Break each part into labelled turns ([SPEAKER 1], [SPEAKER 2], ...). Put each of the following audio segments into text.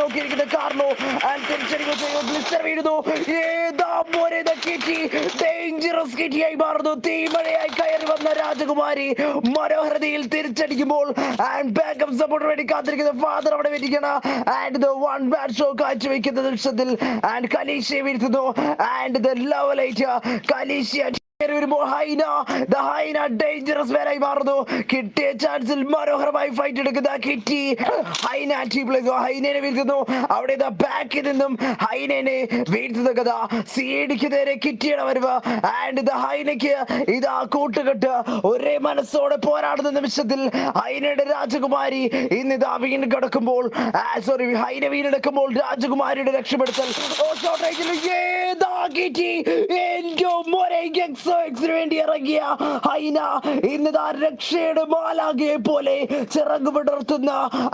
[SPEAKER 1] നോക്കിയിരിക്കുന്നത് Carlo and തിരിച്ചടികൾ വീഴുന്നു. ഏതാ പോലെ ഡേഞ്ചറസ് കിറ്റിയായി മാറുന്നു. തീമഴയായി കയറി വന്ന രാജകുമാരി മനോഹരതയിൽ തിരിച്ചടിക്കുമ്പോൾ ആൻഡ് ബാക്കപ്പ് സപ്പോർട്ട് വേണ്ടി കാത്തിരിക്കുന്ന ഫാദർ അവിടെ വെറ്റിക്കണം. And the one bad show കാഴ്ചവെക്കുന്ന ദൃശ്യത്തിൽ ആൻഡ് കലീഷയെ വീഴ്ത്തുന്നു. ആൻഡ് ദ ലവലൈറ്റ് കലീഷ്യ വരുമ്പോൾ ഹൈന ഡേഞ്ചറസ് മാനായി മാറുന്നു. കിട്ടിയ ചാൻസിൽ മനോഹരമായി ഫൈറ്റ് എടുക്കുന്ന കിറ്റി ഹൈനനെ വീഴ്ത്തുന്നു. അവിടെ ബാക്കിൽ നിന്നും ഹൈനനെ വീഴ്ത്തുന്ന കഥ സിഡിക്ക് നേരെ കിറ്റിയുടെ വരവ്. ആൻഡ് ഇത് ഹൈനയ്ക്ക് ഇതാ കൂട്ടുകെട്ട് ഒരേ മനസ്സോടെ പോരാടുന്ന നിമിഷത്തിൽ ഹൈനയുടെ രാജകുമാരി ഇന്നിതാ വീണ്ടെടുക്കുമ്പോൾ ഹൈന വീണ്ടെടുക്കുമ്പോൾ രാജകുമാരിയുടെ രക്ഷപ്പെടുത്തൽ ഏതാ കിറ്റി വേണ്ടി ഇറങ്ങിയ ഹൈന ഇന്നിതാ രക്ഷയുടെ മാലാഖയെ പോലെ ചിറകു വിടർത്തുന്ന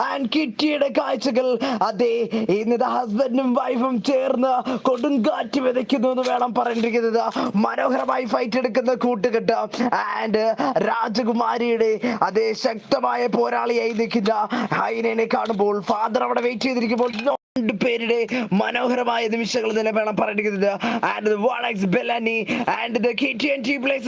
[SPEAKER 1] ആൻഡ് കിറ്റിയുടെ കാഴ്ചകൾ. അതെ, ഇന്നിതാ ഹസ്ബൻഡും വൈഫും ചേർന്ന് കൊടുങ്കാറ്റ് വിതയ്ക്കുന്നു എന്ന് വേണം പറഞ്ഞിരിക്കുന്നത്. മനോഹരമായി ഫൈറ്റ് എടുക്കുന്ന കൂട്ടുകെട്ട് ആൻഡ് രാജകുമാരിയുടെ അതേ ശക്തമായ പോരാളിയായി നിൽക്കുന്ന ഹൈനനെ കാണുമ്പോൾ ഫാദർ അവിടെ വെയിറ്റ് ചെയ്തിരിക്കുമ്പോൾ പേരുടെ മനോഹരമായ നിമിഷങ്ങൾ തന്നെ വേണം പറഞ്ഞിരിക്കുന്നത്.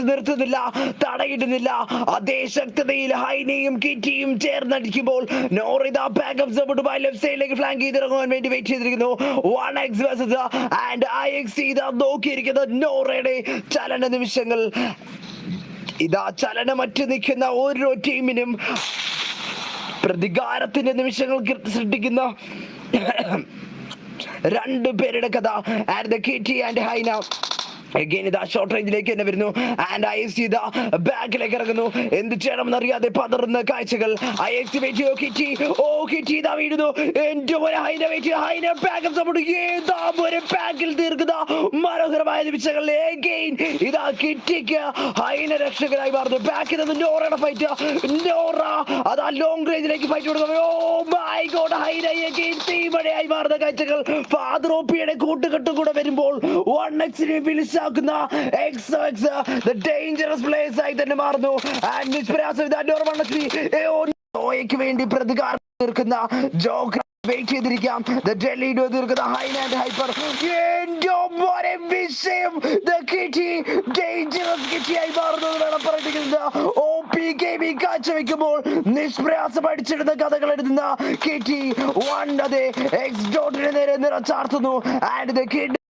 [SPEAKER 1] നിർത്തുന്നില്ല, തടയിടുന്നില്ല. അതേ ശക്തതയിൽ ഹൈനയും കിറ്റിയും ചേർന്നടിക്കുമ്പോൾ നോറിത ബാക്കപ്പ് ലെഫ്റ്റ് സൈഡിലേക്ക് ഫ്ലാങ്ക് ചെയ്തിറങ്ങുവാൻ വേണ്ടി വെയിറ്റ് ചെയ്തിരിക്കുന്നു. 1x വേഴ്സസ് ആൻഡ് IX നോക്കിയിരിക്കുന്നത് നോറയുടെ ചലന നിമിഷങ്ങൾ. ഇതാ ചലനമറ്റ് നിൽക്കുന്ന ഓരോ ടീമിനും പ്രതികാരത്തിന്റെ നിമിഷങ്ങൾ സൃഷ്ടിക്കുന്ന രണ്ടു പേരുടെ കഥ. ആൻഡ് കിറ്റി ആൻഡ് ഹൈന ഷോർട്ട് റേഞ്ചിലേക്ക് തന്നെ വരുന്നു. ആൻഡ് IX ബാക്കിലേക്ക് ഇറങ്ങുന്നു. എന്ത് ചെയ്യണമെന്ന് അറിയാതെ പതറുന്ന കാഴ്ചകൾ. IX കിറ്റി ഇതാ വീഴുന്നു. ഹൈന ബാക്കപ്പ് സപ്പോർട്ട് ഏതാ പോലെ ബാക്കിൽ തീർക്കുന്ന മനോഹരമായ നിമിഷങ്ങൾ. ഇതാ കിറ്റിക്ക് ഹൈന രക്ഷകരായി മാറുന്നു. ബാക്കിൽ നിന്ന് നോറയുടെ ഫൈറ്റ്. നോറ അതാ ലോങ് റേഞ്ചിലേക്ക് ഫൈറ്റ് കൊടുക്കുന്നു. ഓ മൈ ഗോഡ്, ഹൈനയെ തീമഴയായി മാറുന്ന കാഴ്ചകൾ. ഫാദർ OPയുടെ കൂട്ടുകെട്ടും കൂടെ വരുമ്പോൾ 1x വിളിച്ച ഡേഞ്ചറസ് പ്ലേസ് ആയി തന്നെ മാറുന്നു. വേണ്ടി പ്രതികാരം തീർക്കുന്ന ജോക്ക് വെയിറ്റ് ചെയ്തിരിക്കാം. തീർക്കുന്ന ഹൈന ആൻഡ് ഹൈപ്പർ വിഷയം ഡേഞ്ചറസ് കിറ്റിയായി മാറുന്നത് വേണം പറഞ്ഞിരിക്കുന്നത്. OP ഗെയിമിംഗ് കാഴ്ചവെക്കുമ്പോൾ നിഷ്പ്രയാസം അടിച്ചെടുത്ത കഥകൾ എഴുതുന്ന കിറ്റി അതെ എക്സ് ഡോട്ടിന് നേരെ നിറച്ചാർത്തുന്നു. ആൻഡ്